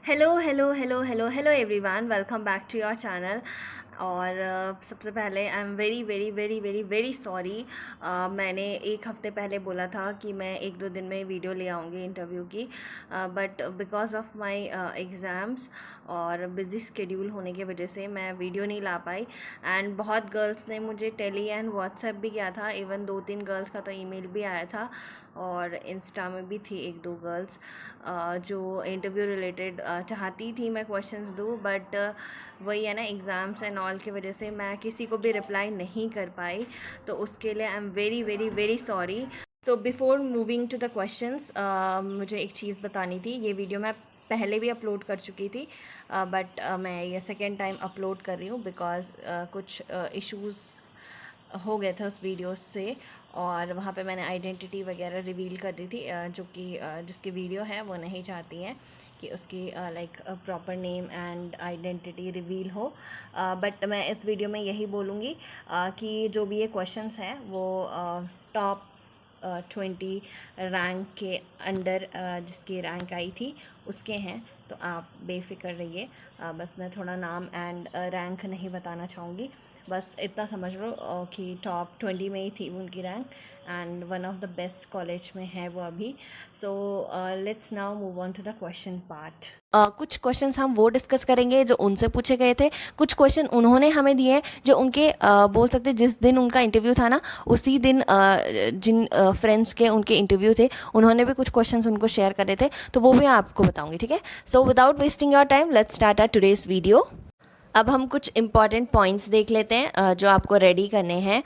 Hello hello hello hello hello everyone, welcome back to your channel. और सबसे पहले I am very very very very very sorry. मैंने एक हफ़्ते पहले बोला था कि मैं एक दो दिन में वीडियो ले आऊँगी इंटरव्यू की, but because of my exams और बिज़ी स्केड्यूल होने की वजह से मैं वीडियो नहीं ला पाई। एंड बहुत गर्ल्स ने मुझे टेली एंड व्हाट्सएप भी किया था, इवन 2-3 गर्ल्स का तो ईमेल भी आया था, और इंस्टा में भी थी 1-2 गर्ल्स जो इंटरव्यू रिलेटेड चाहती थी मैं क्वेश्चंस दूँ, बट वही है ना, एग्ज़ाम्स एंड ऑल की वजह से मैं किसी को भी रिप्लाई नहीं कर पाई। तो उसके लिए I am very very very sorry. So before moving to the questions, मुझे एक चीज़ बतानी थी। ये वीडियो मैं पहले भी अपलोड कर चुकी थी, बट मैं ये सेकेंड टाइम अपलोड कर रही हूँ बिकॉज़ कुछ इश्यूज़ हो गए थे उस वीडियो से, और वहाँ पे मैंने आइडेंटिटी वगैरह रिवील कर दी थी, जो कि जिसकी वीडियो है वो नहीं चाहती हैं कि उसकी like proper name and identity reveal हो। बट मैं इस वीडियो में यही बोलूँगी कि जो भी ये क्वेश्चंस हैं वो टॉप 20 रैंक के अंडर जिसकी रैंक आई थी उसके हैं, तो आप बेफिक्र रहिए। बस मैं थोड़ा नाम एंड रैंक नहीं बताना चाहूँगी, बस इतना समझ लो कि टॉप 20 में ही थी उनकी rank, and one of the best college में है वो अभी। So let's now move on to the question part. कुछ क्वेश्चंस हम वो डिस्कस करेंगे जो उनसे पूछे गए थे, कुछ क्वेश्चन उन्होंने हमें दिए हैं जो उनके बोल सकते जिस दिन उनका इंटरव्यू था ना, उसी दिन जिन फ्रेंड्स के उनके इंटरव्यू थे उन्होंने भी कुछ क्वेश्चंस उनको शेयर करे थे, तो वो भी आपको बताऊंगी, ठीक है। So without wasting your time let's start our today's video. अब हम कुछ इंपॉर्टेंट पॉइंट्स देख लेते हैं जो आपको रेडी करने हैं।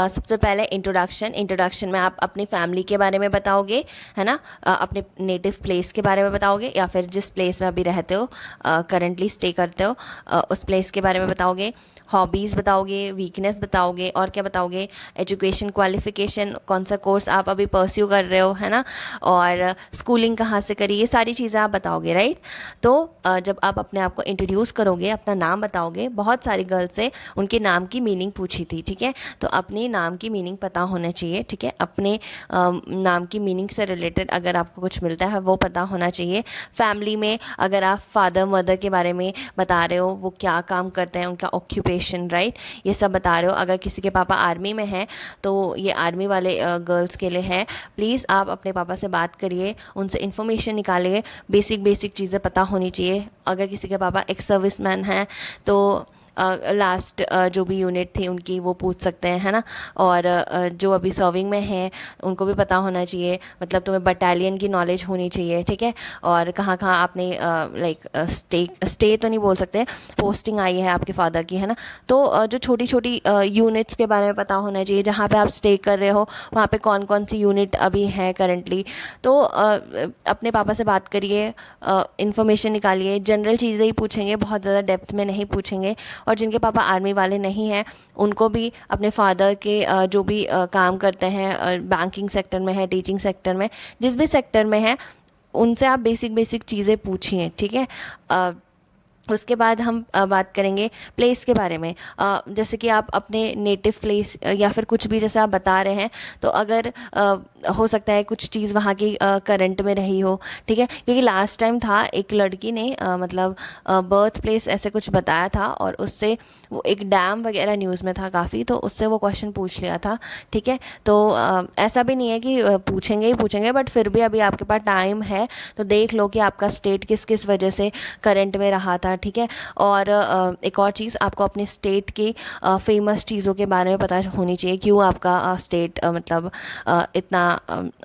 सबसे पहले इंट्रोडक्शन में आप अपनी फैमिली के बारे में बताओगे, है ना। अपने नेटिव प्लेस के बारे में बताओगे, या फिर जिस प्लेस में अभी रहते हो, करंटली स्टे करते हो, उस प्लेस के बारे में बताओगे। हॉबीज़ बताओगे, वीकनेस बताओगे, और क्या बताओगे, एजुकेशन क्वालिफिकेशन, कौन सा कोर्स आप अभी परस्यू कर रहे हो, है ना, और स्कूलिंग कहाँ से करी, ये सारी चीज़ें आप बताओगे, राइट। तो जब आप अपने आप को इंट्रोड्यूस करोगे, अपना नाम बताओगे, बहुत सारी गर्ल्स से उनके नाम की मीनिंग पूछी थी, ठीक है। तो अपने नाम की मीनिंग पता होना चाहिए, ठीक है। अपने नाम की मीनिंग से रिलेटेड अगर आपको कुछ मिलता है वो पता होना चाहिए। फैमिली में अगर आप फादर मदर के बारे में बता रहे हो, वो क्या काम करते हैं, उनका ऑक्यूपेशन, राइट, ये सब बता रहे हो। अगर किसी के पापा आर्मी में हैं तो ये आर्मी वाले गर्ल्स के लिए है। प्लीज़ आप अपने पापा से बात करिए, उनसे इन्फॉर्मेशन निकालिए, बेसिक चीज़ें पता होनी चाहिए। अगर किसी के पापा एक्स सर्विसमैन हैं तो लास्ट जो भी यूनिट थी उनकी वो पूछ सकते हैं, है ना। और जो अभी सर्विंग में हैं उनको भी पता होना चाहिए, मतलब तुम्हें बटालियन की नॉलेज होनी चाहिए, ठीक है। और कहाँ कहाँ आपने लाइक स्टे तो नहीं बोल सकते, पोस्टिंग आई है आपके फादर की, है ना। तो जो छोटी छोटी यूनिट्स के बारे में पता होना चाहिए, जहाँ पे आप स्टे कर रहे हो वहाँ पे कौन कौन सी यूनिट अभी है करंटली। तो अपने पापा से बात करिए, इन्फॉर्मेशन निकालिए। जनरल चीज़ें ही पूछेंगे, बहुत ज़्यादा डेप्थ में नहीं पूछेंगे। और जिनके पापा आर्मी वाले नहीं हैं उनको भी अपने फादर के जो भी काम करते हैं, बैंकिंग सेक्टर में है, टीचिंग सेक्टर में, जिस भी सेक्टर में है, उनसे आप बेसिक चीज़ें पूछिए, ठीक है। उसके बाद हम बात करेंगे प्लेस के बारे में। जैसे कि आप अपने नेटिव प्लेस या फिर कुछ भी जैसे आप बता रहे हैं, तो अगर हो सकता है कुछ चीज़ वहाँ की करंट में रही हो, ठीक है। क्योंकि लास्ट टाइम था एक लड़की ने मतलब बर्थ प्लेस ऐसे कुछ बताया था, और उससे वो एक डैम वगैरह न्यूज़ में था काफ़ी, तो उससे वो क्वेश्चन पूछ लिया था, ठीक है। तो ऐसा भी नहीं है कि पूछेंगे ही पूछेंगे, बट फिर भी अभी आपके पास टाइम है तो देख लो कि आपका स्टेट किस किस वजह से करंट में रहा था, ठीक है। और एक और चीज़, आपको अपने स्टेट की फेमस चीज़ों के बारे में पता होनी चाहिए, क्यों आपका स्टेट मतलब इतना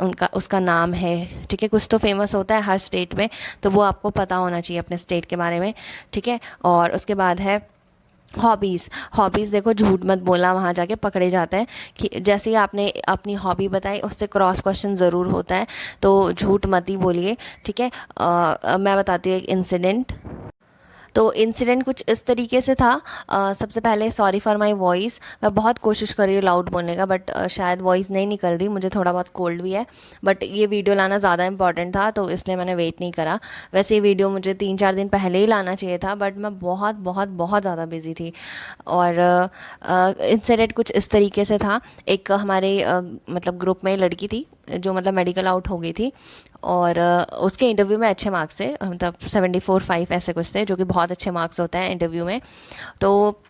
उनका उसका नाम है, ठीक है। कुछ तो फेमस होता है हर स्टेट में, तो वो आपको पता होना चाहिए अपने स्टेट के बारे में, ठीक है। और उसके बाद है हॉबीज़ देखो, झूठ मत बोलना, वहाँ जाके पकड़े जाते हैं। कि जैसे ही आपने अपनी हॉबी बताई उससे क्रॉस क्वेश्चन ज़रूर होता है, तो झूठ मत ही बोलिए, ठीक है। मैं बताती हूँ एक इंसिडेंट। तो इंसिडेंट कुछ इस तरीके से था। सबसे पहले सॉरी फॉर माय वॉइस, मैं बहुत कोशिश कर रही हूँ लाउड बोलने का, बट शायद वॉइस नहीं निकल रही, मुझे थोड़ा बहुत कोल्ड भी है। बट ये वीडियो लाना ज़्यादा इंपॉर्टेंट था तो इसलिए मैंने वेट नहीं करा। वैसे ये वीडियो मुझे 3-4 दिन पहले ही लाना चाहिए था, बट मैं बहुत बहुत बहुत ज़्यादा बिजी थी। और इंसिडेंट कुछ इस तरीके से था। एक हमारे मतलब ग्रुप में लड़की थी, जो मतलब मेडिकल आउट हो गई थी, और उसके इंटरव्यू में अच्छे मार्क्स थे, मतलब 74-5 ऐसे कुछ थे, जो कि बहुत अच्छे मार्क्स होते हैं इंटरव्यू में। तो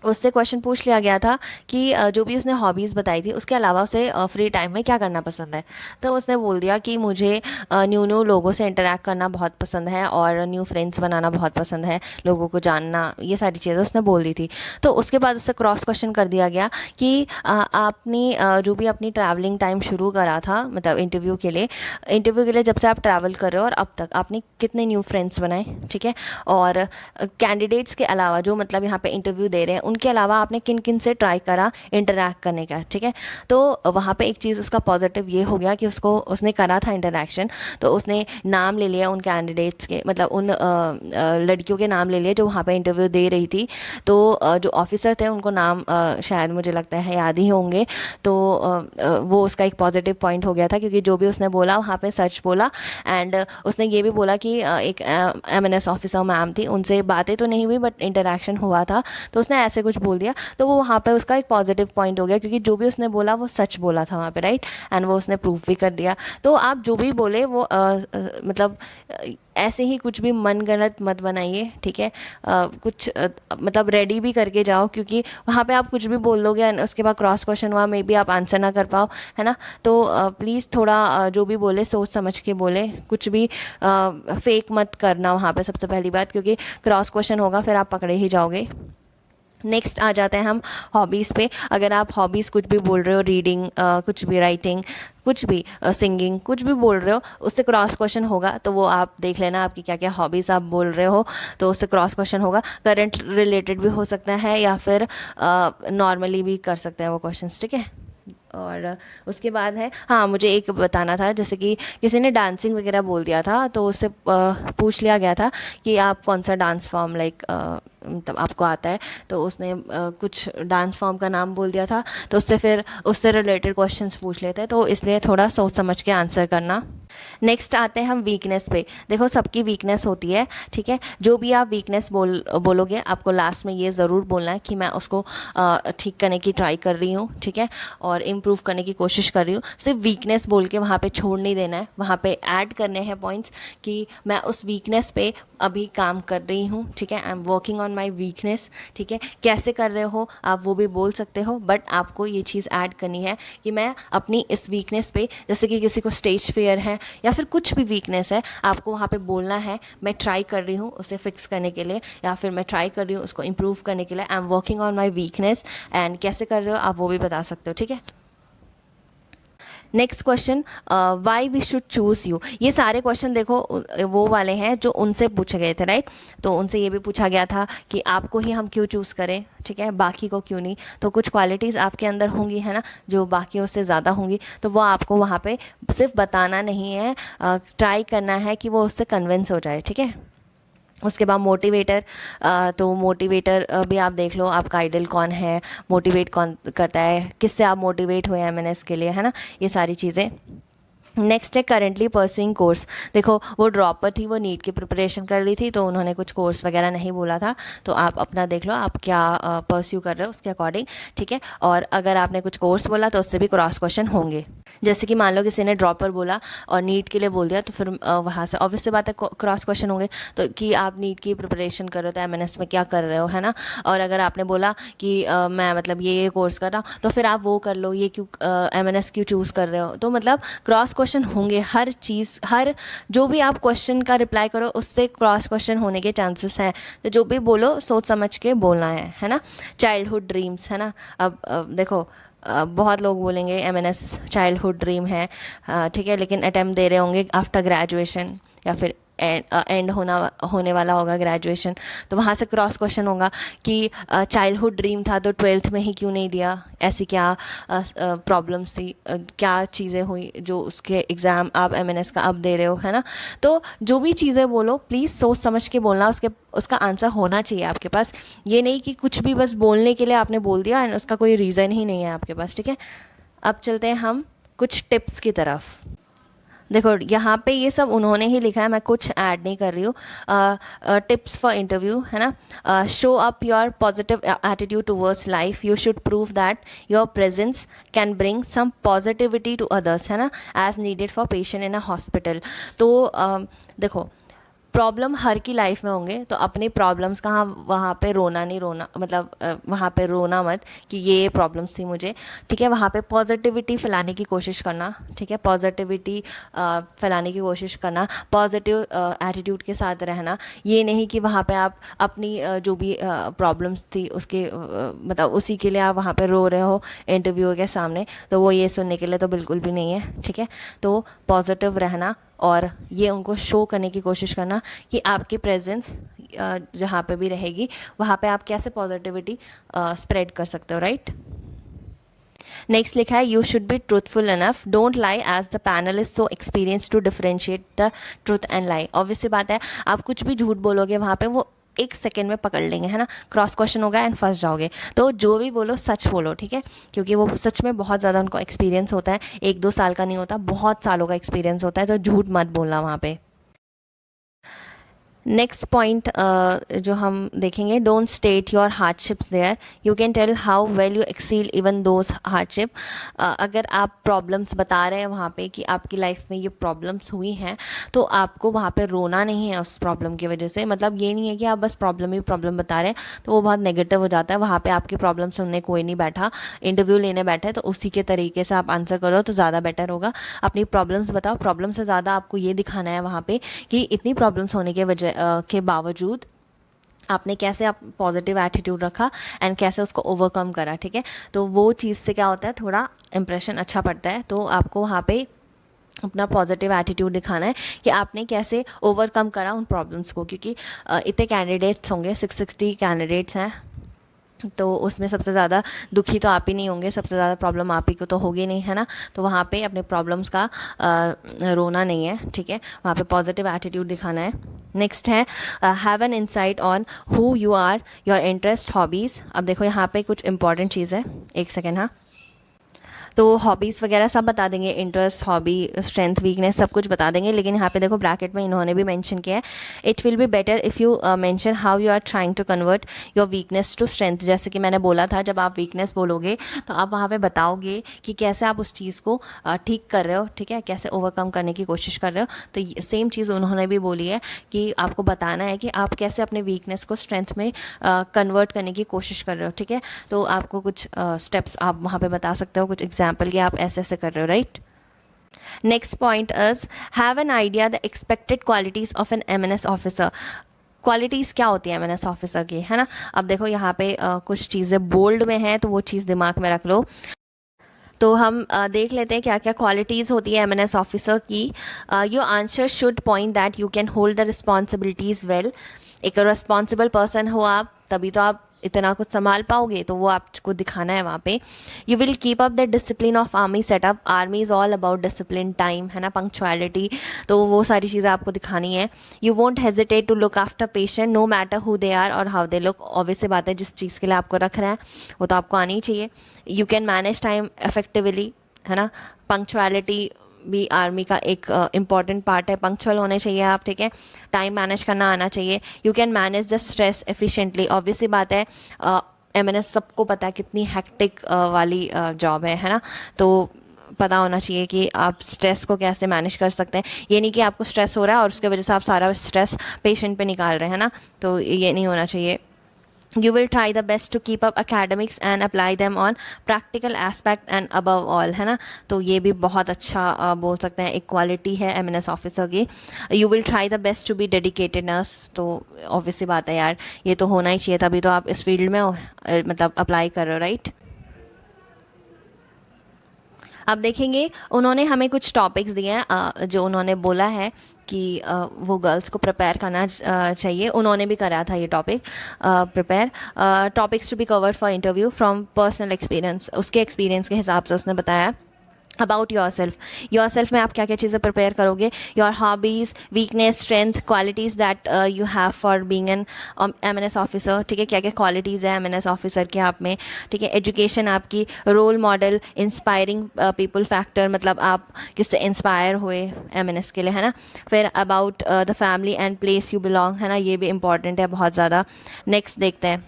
उससे क्वेश्चन पूछ लिया गया था कि जो भी उसने हॉबीज़ बताई थी उसके अलावा उसे फ्री टाइम में क्या करना पसंद है। तो उसने बोल दिया कि मुझे न्यू न्यू लोगों से इंटरेक्ट करना बहुत पसंद है और न्यू फ्रेंड्स बनाना बहुत पसंद है, लोगों को जानना, ये सारी चीज़ें उसने बोल दी थी। तो उसके बाद उससे क्रॉस क्वेश्चन कर दिया गया कि आपने जो भी अपनी ट्रैवलिंग टाइम शुरू करा था, मतलब इंटरव्यू के लिए जब से आप ट्रैवल कर रहे हो और अब तक आपने कितने न्यू फ्रेंड्स बनाए, ठीक है। और कैंडिडेट्स के अलावा, जो मतलब यहाँ पे इंटरव्यू दे रहे हैं, उनके अलावा आपने किन किन से ट्राई करा इंटरैक्ट करने का, ठीक है। तो वहाँ पे एक चीज़ उसका पॉजिटिव ये हो गया कि उसने करा था इंटरैक्शन, तो उसने नाम ले लिया उन कैंडिडेट्स के, मतलब उन लड़कियों के नाम ले लिए जो वहाँ पे इंटरव्यू दे रही थी। तो जो ऑफिसर थे उनको नाम शायद मुझे लगता है याद ही होंगे। तो वो उसका एक पॉजिटिव पॉइंट हो गया था, क्योंकि जो भी उसने बोला वहाँ पे सच बोला। एंड उसने ये भी बोला कि एक एमएनएस ऑफिसर मैम थी, उनसे बातें तो नहीं हुई बट इंटरैक्शन हुआ था, तो उसने ऐसे कुछ बोल दिया। तो वो वहाँ पे उसका एक पॉजिटिव पॉइंट हो गया, क्योंकि जो भी उसने बोला वो सच बोला था वहाँ पे, राइट। एंड वो उसने प्रूफ भी कर दिया। तो आप जो भी बोले वो मतलब ऐसे ही कुछ भी मन गलत मत बनाइए, ठीक है। कुछ मतलब रेडी भी करके जाओ, क्योंकि वहाँ पे आप कुछ भी बोल दोगे एंड उसके बाद क्रॉस क्वेश्चन हुआ, मे बी आप आंसर ना कर पाओ, है ना। तो प्लीज़ थोड़ा जो भी बोले सोच समझ के बोले, कुछ भी फेक मत करना वहाँ पे, सबसे पहली बात, क्योंकि क्रॉस क्वेश्चन होगा फिर आप पकड़े ही जाओगे। नेक्स्ट आ जाते हैं हम हॉबीज़ पे। अगर आप हॉबीज़ कुछ भी बोल रहे हो, रीडिंग, कुछ भी राइटिंग, कुछ भी सिंगिंग, कुछ भी बोल रहे हो, उससे क्रॉस क्वेश्चन होगा। तो वो आप देख लेना आपकी क्या क्या हॉबीज़ आप बोल रहे हो, तो उससे क्रॉस क्वेश्चन होगा। करंट रिलेटेड भी हो सकता है या फिर नॉर्मली भी कर सकते हैं वो क्वेश्चंस, ठीक है। और उसके बाद है, हाँ, मुझे एक बताना था, जैसे कि किसी ने डांसिंग वगैरह बोल दिया था, तो उससे पूछ लिया गया था कि आप कौन सा डांस फॉर्म लाइक मतलब आपको आता है। तो उसने कुछ डांस फॉर्म का नाम बोल दिया था, तो उससे फिर उससे रिलेटेड क्वेश्चंस पूछ लेते हैं, तो इसलिए थोड़ा सोच समझ के आंसर करना। नेक्स्ट आते हैं हम वीकनेस पे। देखो, सबकी वीकनेस होती है, ठीक है। जो भी आप वीकनेस बोलोगे, आपको लास्ट में ये ज़रूर बोलना है कि मैं उसको ठीक करने की ट्राई कर रही हूँ, ठीक है, और इम्प्रूव करने की कोशिश कर रही हूँ। सिर्फ वीकनेस बोल के वहाँ पे छोड़ नहीं देना है, वहाँ पे ऐड करने हैं पॉइंट्स कि मैं उस वीकनेस पे अभी काम कर रही हूँ, ठीक है, I am working on my weakness, ठीक है। कैसे कर रहे हो आप वो भी बोल सकते हो, बट आपको ये चीज़ ऐड करनी है कि मैं अपनी इस वीकनेस पे, जैसे कि किसी को स्टेज फियर है या फिर कुछ भी वीकनेस है, आपको वहाँ पे बोलना है मैं ट्राई कर रही हूँ उसे फिक्स करने के लिए, या फिर मैं ट्राई कर रही हूँ उसको इम्प्रूव करने के लिए, I am working on my weakness. And कैसे कर रहे हो आप वो भी बता सकते हो, ठीक है। Next question, why we should choose you. ये सारे क्वेश्चन देखो वो वाले हैं जो उनसे पूछे गए थे, राइट। तो उनसे ये भी पूछा गया था कि आपको ही हम क्यों चूज़ करें, ठीक है, बाकी को क्यों नहीं। तो कुछ क्वालिटीज़ आपके अंदर होंगी, है ना, जो बाकियों से ज़्यादा होंगी, तो वो आपको वहाँ पे सिर्फ बताना नहीं है, ट्राई करना है कि वो उससे कन्विंस हो जाए, ठीक है। उसके बाद मोटिवेटर, तो मोटिवेटर भी आप देख लो, आपका आइडल कौन है, मोटिवेट कौन करता है, किससे आप मोटिवेट हुए एमएनएस के लिए, है ना, ये सारी चीज़ें। नेक्स्ट है करेंटली परस्यूइंग कोर्स। देखो, वो ड्रॉपर थी, वो नीट की प्रिपरेशन कर रही थी, तो उन्होंने कुछ कोर्स वगैरह नहीं बोला था। तो आप अपना देख लो आप क्या परस्यू कर रहे हो उसके अकॉर्डिंग, ठीक है। और अगर आपने कुछ कोर्स बोला तो उससे भी क्रॉस क्वेश्चन होंगे। जैसे कि मान लो किसी ने ड्रॉपर बोला और नीट के लिए बोल दिया, तो फिर वहाँ से ऑब्वियस सी बात है क्रॉस क्वेश्चन होंगे। तो कि आप नीट की प्रिपरेशन कर रहे हो तो एमएनएस में क्या कर रहे हो, है ना। और अगर आपने बोला कि मैं मतलब ये कोर्स कर रहा हूँ, तो फिर आप वो कर लो, ये क्यों एमएनएस क्यों चूज़ कर रहे हो। तो मतलब क्रॉस क्वेश्चन होंगे, हर चीज़, हर जो भी आप क्वेश्चन का रिप्लाई करो उससे क्रॉस क्वेश्चन होने के चांसेस हैं। तो जो भी बोलो सोच समझ के बोलना है ना। चाइल्डहुड ड्रीम्स, है ना। अब देखो, बहुत लोग बोलेंगे एमएनएस चाइल्डहुड ड्रीम है, ठीक है, लेकिन अटेम्प्ट दे रहे होंगे आफ्टर ग्रेजुएशन या फिर एंड होने वाला होगा ग्रेजुएशन। तो वहाँ से क्रॉस क्वेश्चन होगा कि चाइल्डहुड ड्रीम था तो 12th में ही क्यों नहीं दिया, ऐसी क्या प्रॉब्लम्स थी, क्या चीज़ें हुई जो उसके एग्ज़ाम आप एमएनएस का अब दे रहे हो, है ना। तो जो भी चीज़ें बोलो प्लीज़ सोच समझ के बोलना, उसका आंसर होना चाहिए आपके पास। ये नहीं कि कुछ भी बस बोलने के लिए आपने बोल दिया एंड उसका कोई रीज़न ही नहीं है आपके पास, ठीक है। अब चलते हैं हम कुछ टिप्स की तरफ। देखो यहाँ पे ये सब उन्होंने ही लिखा है, मैं कुछ ऐड नहीं कर रही हूँ. टिप्स फॉर इंटरव्यू है ना. Show up your positive attitude towards life. You should prove that your presence can bring some positivity to others, है ना, as needed for patient in a hospital. तो देखो, प्रॉब्लम हर की लाइफ में होंगे, तो अपनी प्रॉब्लम्स का वहाँ पे रोना नहीं, रोना मतलब वहाँ पे रोना मत कि ये प्रॉब्लम्स थी मुझे, ठीक है. वहाँ पे पॉजिटिविटी फैलाने की कोशिश करना, ठीक है, पॉजिटिविटी फैलाने की कोशिश करना, पॉजिटिव एटीट्यूड के साथ रहना. ये नहीं कि वहाँ पे आप अपनी जो भी प्रॉब्लम्स थी उसके मतलब उसी के लिए आप वहाँ पे रो रहे हो इंटरव्यू के सामने, तो वो ये सुनने के लिए तो बिल्कुल भी नहीं है, ठीक है. तो पॉजिटिव रहना और ये उनको शो करने की कोशिश करना कि आपकी प्रेजेंस जहाँ पे भी रहेगी वहाँ पे आप कैसे पॉजिटिविटी स्प्रेड कर सकते हो, राइट. नेक्स्ट लिखा है, you should be truthful enough, don't lie as the panel is so experience to differentiate the truth and lie. Obviously बात है, आप कुछ भी झूठ बोलोगे वहाँ पे वो एक सेकेंड में पकड़ लेंगे, है ना, क्रॉस क्वेश्चन होगा एंड फंस जाओगे. तो जो भी बोलो सच बोलो, ठीक है, क्योंकि वो सच में बहुत ज़्यादा उनको एक्सपीरियंस होता है, 1-2 साल का नहीं होता, बहुत सालों का एक्सपीरियंस होता है. तो झूठ मत बोलना वहाँ पे. नेक्स्ट पॉइंट जो हम देखेंगे, don't state your hardships there, you can tell how well you exceed even those hardship. अगर आप प्रॉब्लम्स बता रहे हैं वहाँ पे कि आपकी लाइफ में ये प्रॉब्लम्स हुई हैं, तो आपको वहाँ पे रोना नहीं है उस प्रॉब्लम की वजह से. मतलब ये नहीं है कि आप बस प्रॉब्लम ही प्रॉब्लम बता रहे हैं, तो वो बहुत नेगेटिव हो जाता है. वहाँ पे आपकी प्रॉब्लम सुनने कोई नहीं बैठा, इंटरव्यू लेने बैठे, तो उसी के तरीके से आप आंसर करो तो ज़्यादा बेटर होगा. अपनी प्रॉब्लम्स बताओ, प्रॉब्लम से ज़्यादा आपको ये दिखाना है वहाँ पे कि इतनी प्रॉब्लम्स होने के वजह के बावजूद आपने कैसे आप पॉजिटिव एटीट्यूड रखा एंड कैसे उसको ओवरकम करा, ठीक है. तो वो चीज़ से क्या होता है, थोड़ा इंप्रेशन अच्छा पड़ता है. तो आपको वहाँ पे अपना पॉजिटिव एटीट्यूड दिखाना है कि आपने कैसे ओवरकम करा उन प्रॉब्लम्स को, क्योंकि इतने कैंडिडेट्स होंगे, 660 कैंडिडेट्स हैं, तो उसमें सबसे ज़्यादा दुखी तो आप ही नहीं होंगे, सबसे ज़्यादा प्रॉब्लम आप ही को तो होगी नहीं, है ना. तो वहाँ पे अपने प्रॉब्लम्स का रोना नहीं है, ठीक है, वहाँ पे पॉजिटिव एटीट्यूड दिखाना है. नेक्स्ट है, have an insight on who you are, your interest, hobbies. अब देखो यहाँ पे कुछ इंपॉर्टेंट चीज़ है, एक सेकेंड. हाँ, तो हॉबीज़ वगैरह सब बता देंगे, इंटरेस्ट, हॉबी, स्ट्रेंथ, वीकनेस, सब कुछ बता देंगे. लेकिन यहाँ पे देखो ब्रैकेट में इन्होंने भी मेंशन किया है, it will be better if you mention how you are trying to convert your weakness to strength. जैसे कि मैंने बोला था, जब आप वीकनेस बोलोगे तो आप वहाँ पे बताओगे कि कैसे आप उस चीज़ को ठीक कर रहे हो, ठीक है, कैसे ओवरकम करने की कोशिश कर रहे हो. तो सेम चीज़ उन्होंने भी बोली है कि आपको बताना है कि आप कैसे अपने वीकनेस को स्ट्रेंथ में कन्वर्ट करने की कोशिश कर रहे हो, ठीक है. तो आपको कुछ स्टेप्स आप वहाँ पे बता सकते हो, कुछ एग्जाम्पल कि आप ऐसे ऐसे कर रहे हो, right. Next point is, have an idea the expected qualities of an MNS officer. Qualities क्या होती है एमएनएस ऑफिसर की, है ना. अब देखो यहाँ पे कुछ चीज़ें बोल्ड में हैं, तो वो चीज़ दिमाग में रख लो. तो हम देख लेते हैं क्या क्या क्वालिटीज़ होती है एमएनएस ऑफिसर की. Your answer should point that you can hold the responsibilities well. एक रिस्पॉन्सिबल पर्सन हो आप, तभी तो आप इतना कुछ संभाल पाओगे, तो वो आपको दिखाना है वहाँ पे. You will keep up the discipline of army setup. Army is all about discipline, time, है ना, पंक्चुअलिटी. तो वो सारी चीज़ें आपको दिखानी है. You won't hesitate to look after patient no matter who they are और हाउ दे लुक. ऑब्वियस सी बात है, जिस चीज़ के लिए आपको रख रहे हैं वो तो आपको आनी ही चाहिए. You can manage time effectively, है ना. पंक्चुअलिटी भी आर्मी का एक इम्पॉर्टेंट पार्ट है, पंक्चुअल होने चाहिए आप, ठीक है. टाइम मैनेज करना आना चाहिए. You can manage the stress efficiently. Obviously बात है, एमएनएस सबको पता है कितनी हेक्टिक वाली जॉब है ना. तो पता होना चाहिए कि आप स्ट्रेस को कैसे मैनेज कर सकते हैं. ये नहीं कि आपको स्ट्रेस हो रहा है और उसके वजह से आप सारा स्ट्रेस पेशेंट पे निकाल रहे हैं ना, तो ये नहीं होना चाहिए. You will try the best to keep up academics and apply them on practical aspect and above all, है ना. तो ये भी बहुत अच्छा बोल सकते हैं, एक क्वालिटी है एमएनएस ऑफिसर की. You will try the best to be dedicatedness. तो ऑब्वियसली बात है यार, ये तो होना ही चाहिए, तभी तो आप इस फील्ड में हो, मतलब अप्लाई कर रहे हो, राइट. अब देखेंगे उन्होंने हमें कुछ टॉपिक्स दिए हैं जो उन्होंने बोला है कि वो गर्ल्स को प्रिपेयर करना चाहिए. उन्होंने भी करा था ये topic prepare. Topics to be covered for interview from personal experience. उसके एक्सपीरियंस के हिसाब से उसने बताया अबाउट योर सेल्फ में आप क्या क्या चीज़ें प्रिपेयर करोगे, your hobbies, weakness, strength, qualities that you have for being an MNS officer, ठीक है, क्या क्या क्वालिटीज़ है एमएनएस ऑफिसर के आप में, ठीक है, एजुकेशन आपकी, role model, inspiring people factor, मतलब आप किससे इंस्पायर हुए एमएनएस के लिए, है ना। फिर about the family and place you belong, है ना, ये भी इंपॉर्टेंट है बहुत ज़्यादा। नेक्स्ट देखते हैं,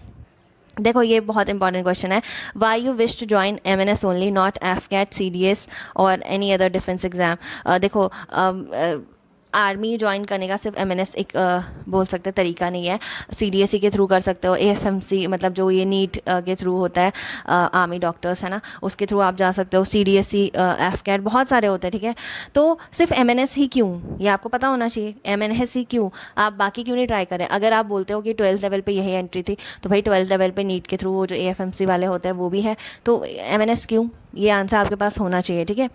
देखो ये बहुत इंपॉर्टेंट क्वेश्चन है, why you wish to join MNS only not AFCAT, CDS और एनी अदर डिफेंस एग्जाम। देखो आर्मी ज्वाइन करने का सिर्फ एमएनएस एक बोल सकते तरीका नहीं है, सीडीएसई के थ्रू कर सकते हो, एएफएमसी मतलब जो ये नीट के थ्रू होता है, आर्मी डॉक्टर्स है ना, उसके थ्रू आप जा सकते हो, सीडीएसई, एफकेट, बहुत सारे होते हैं, ठीक है। तो सिर्फ एमएनएस ही क्यों, ये आपको पता होना चाहिए, एमएनएस ही क्यों, आप बाकी क्यों नहीं ट्राई करें। अगर आप बोलते हो कि 12th लेवल पे यही एंट्री थी, तो भाई 12th लेवल पे नीट के थ्रू वो जो एएफएमसी वाले होते हैं वो भी है, तो एमएनएस क्यों, ये आंसर आपके पास होना चाहिए, ठीक है।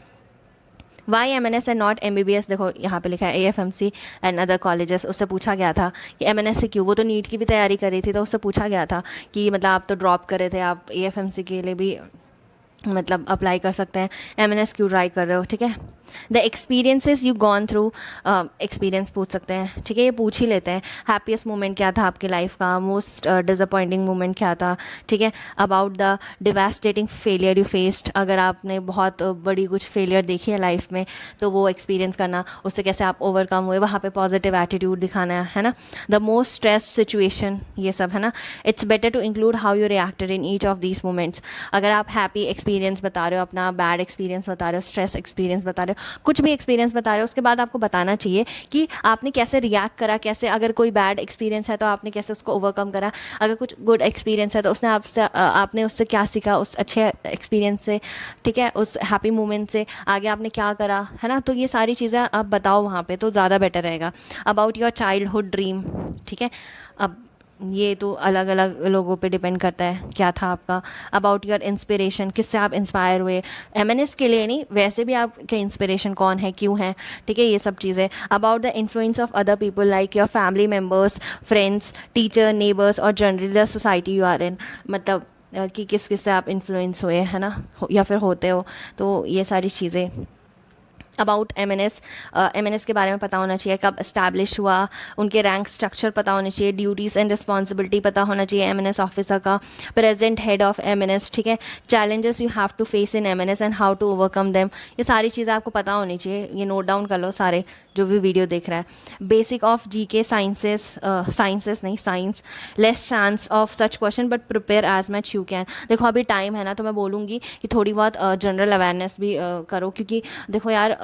Why MNS and not MBBS, देखो यहाँ पे लिखा है एएफएमसी एंड अदर कॉलेजेस, उससे पूछा गया था कि एमएनएस से क्यों, वो तो नीट की भी तैयारी कर रही थी, तो उससे पूछा गया था कि मतलब आप तो ड्रॉप कर रहे थे, आप एएफएमसी के लिए भी मतलब अप्लाई कर सकते हैं, एमएनएस क्यों ट्राई कर रहे हो, ठीक है। The experiences you gone through, experience पूछ सकते हैं, ठीक है, ये पूछ ही लेते हैं। हैप्पीएस्ट मोमेंट क्या था आपके लाइफ का, मोस्ट डिसअपॉइंटिंग मोमेंट क्या था, ठीक है। About the devastating failure you faced, अगर आपने बहुत बड़ी कुछ फेलियर देखी है लाइफ में, तो वो एक्सपीरियंस करना, उससे कैसे आप ओवरकम हुए, वहाँ पे पॉजिटिव एटीट्यूड दिखाना है ना। द मोस्ट स्ट्रेस सिचुएशन, ये सब है ना। It's better to include how you reacted in each of these moments, अगर आप हैप्पी एक्सपीरियंस बता रहे हो, अपना बैड एक्सपीरियंस बता रहे हो, स्ट्रेस एक्सपीरियंस बता रहे हो, कुछ भी एक्सपीरियंस बता रहे हो, उसके बाद आपको बताना चाहिए कि आपने कैसे रिएक्ट करा, कैसे, अगर कोई बैड एक्सपीरियंस है तो आपने कैसे उसको ओवरकम करा, अगर कुछ गुड एक्सपीरियंस है तो उसने आपसे आपने उससे क्या सीखा, उस अच्छे एक्सपीरियंस से, ठीक है, उस हैप्पी मोमेंट से आगे आपने क्या करा, है ना। तो ये सारी चीज़ें आप बताओ वहाँ पे, तो ज़्यादा बेटर रहेगा। अबाउट योर चाइल्डहुड ड्रीम, ठीक है, अब ये तो अलग अलग लोगों पे डिपेंड करता है क्या था आपका। अबाउट योर इंस्पिरेशन, किससे आप इंस्पायर हुए, एमएनएस के लिए नहीं, वैसे भी आपके इंस्पिरेशन कौन है, क्यों है, ठीक है, ये सब चीज़ें। About the influence of other people like your family members, friends, teacher, neighbours और generally the society you are in, मतलब कि किस किस से आप इन्फ्लुएंस हुए, है ना, या फिर होते हो, तो ये सारी चीज़ें। अबाउट एमएनएस, एमएनएस के बारे में पता होना चाहिए, कब इस्टेब्लिश हुआ, उनके रैंक स्ट्रक्चर पता होने चाहिए, ड्यूटीज़ एंड रिस्पॉन्सिबिलिटी पता होना चाहिए एमएनएस ऑफिसर का, प्रेजेंट हेड ऑफ एमएनएस, ठीक है, challenges you have to face in MNS and how to overcome them, ये सारी चीज़ें आपको पता होनी चाहिए, ये नोट डाउन कर लो सारे जो भी वीडियो देख रहा है। बेसिक ऑफ जीके, साइंसेस नहीं science, less chance of such question but prepare as much you can, देखो अभी टाइम है ना, तो मैं बोलूँगी कि थोड़ी बहुत जनरल अवेयरनेस भी करो, क्योंकि देखो यार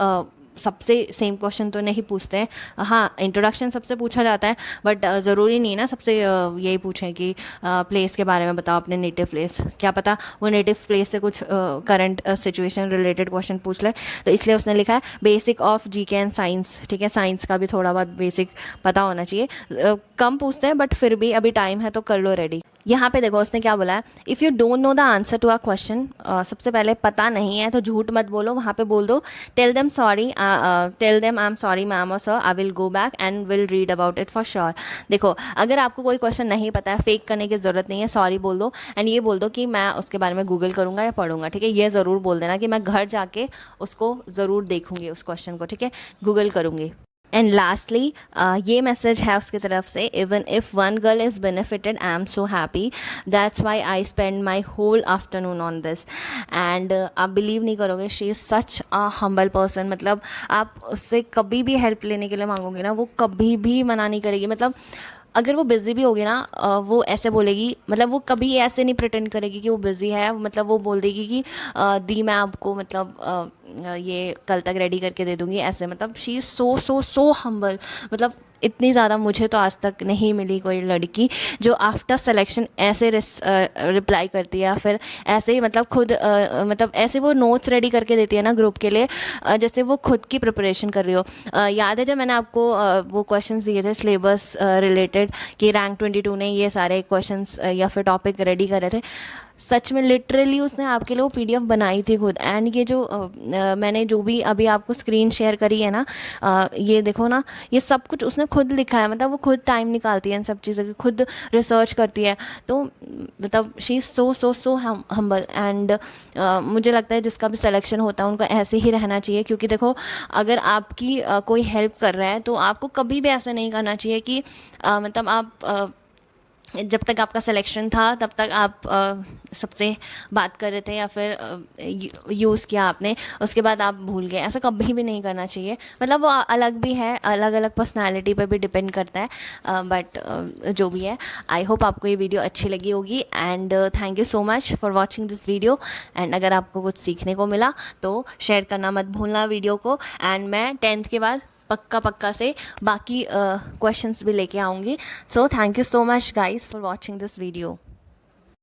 सबसे सेम क्वेश्चन तो नहीं पूछते हैं, हाँ इंट्रोडक्शन सबसे पूछा जाता है, बट ज़रूरी नहीं ना सबसे यही पूछें कि प्लेस के बारे में बताओ, अपने नेटिव प्लेस, क्या पता वो नेटिव प्लेस से कुछ करंट सिचुएशन रिलेटेड क्वेश्चन पूछ ले, तो इसलिए उसने लिखा है basic of GK and science, ठीक है, साइंस का भी थोड़ा बहुत बेसिक पता होना चाहिए, कम पूछते हैं बट फिर भी अभी टाइम है तो कर लो रेडी। यहाँ पे देखो उसने क्या बोला है, if you don't know the answer to a question, सबसे पहले पता नहीं है तो झूठ मत बोलो, वहाँ पे बोल दो tell them sorry, tell them I am sorry ma'am और sir, I will go back and will read about it for sure. देखो अगर आपको कोई क्वेश्चन नहीं पता है, फेक करने की ज़रूरत नहीं है, सॉरी बोल दो एंड ये बोल दो कि मैं उसके बारे में गूगल करूँगा या पढ़ूंगा, ठीक है, ये ज़रूर बोल देना कि मैं घर जाके उसको ज़रूर देखूँगी उस क्वेश्चन को, ठीक है, गूगल करूँगी। एंड लास्टली ये मैसेज है उसकी तरफ से, even if one girl is benefited I am so happy, that's why I spend my whole afternoon on this. And आप बिलीव नहीं करोगे, she is such a humble person, मतलब आप उससे कभी भी हेल्प लेने के लिए मांगोगे ना, वो कभी भी मना नहीं करेगी, मतलब अगर वो बिज़ी भी होगी ना, वो ऐसे बोलेगी, मतलब वो कभी ऐसे नहीं प्रिटेंड करेगी कि वो बिज़ी है, मतलब वो बोल देगी कि दी मैं आपको मतलब ये कल तक रेडी करके दे दूँगी, ऐसे, मतलब she is so so so humble, मतलब इतनी ज़्यादा मुझे तो आज तक नहीं मिली कोई लड़की जो आफ्टर सिलेक्शन ऐसे रिप्लाई करती है, या फिर ऐसे ही मतलब खुद मतलब ऐसे वो नोट्स रेडी करके देती है ना ग्रुप के लिए, जैसे वो खुद की प्रिपरेशन कर रही हो। याद है जब मैंने आपको वो क्वेश्चंस दिए थे सिलेबस रिलेटेड कि रैंक 22 ने ये सारे क्वेश्चंस या फिर टॉपिक रेडी करे थे, सच में लिटरली उसने आपके लिए वो पीडीएफ बनाई थी खुद। एंड ये जो मैंने जो भी अभी आपको स्क्रीन शेयर करी है ना, ये देखो ना, ये सब कुछ उसने खुद लिखा है। मतलब वो खुद टाइम निकालती है इन सब चीज़ों की, खुद रिसर्च करती है। तो मतलब she is so humble. And मुझे लगता है जिसका भी सिलेक्शन होता है उनको ऐसे ही रहना चाहिए, क्योंकि देखो अगर आपकी कोई हेल्प कर रहा है तो आपको कभी भी ऐसा नहीं करना चाहिए कि मतलब आप जब तक आपका सिलेक्शन था तब तक आप सबसे बात कर रहे थे या फिर यूज़ किया आपने, उसके बाद आप भूल गए। ऐसा कभी भी नहीं करना चाहिए। मतलब वो अलग भी है, अलग अलग पर्सनालिटी पे भी डिपेंड करता है। बट जो भी है, आई होप आपको ये वीडियो अच्छी लगी होगी। And thank you so much for watching this video. And अगर आपको कुछ सीखने को मिला तो शेयर करना मत भूलना वीडियो को। एंड मैं 10th के बाद पक्का से बाकी क्वेश्चंस भी लेके आऊँगी। So thank you so much guys for watching this video.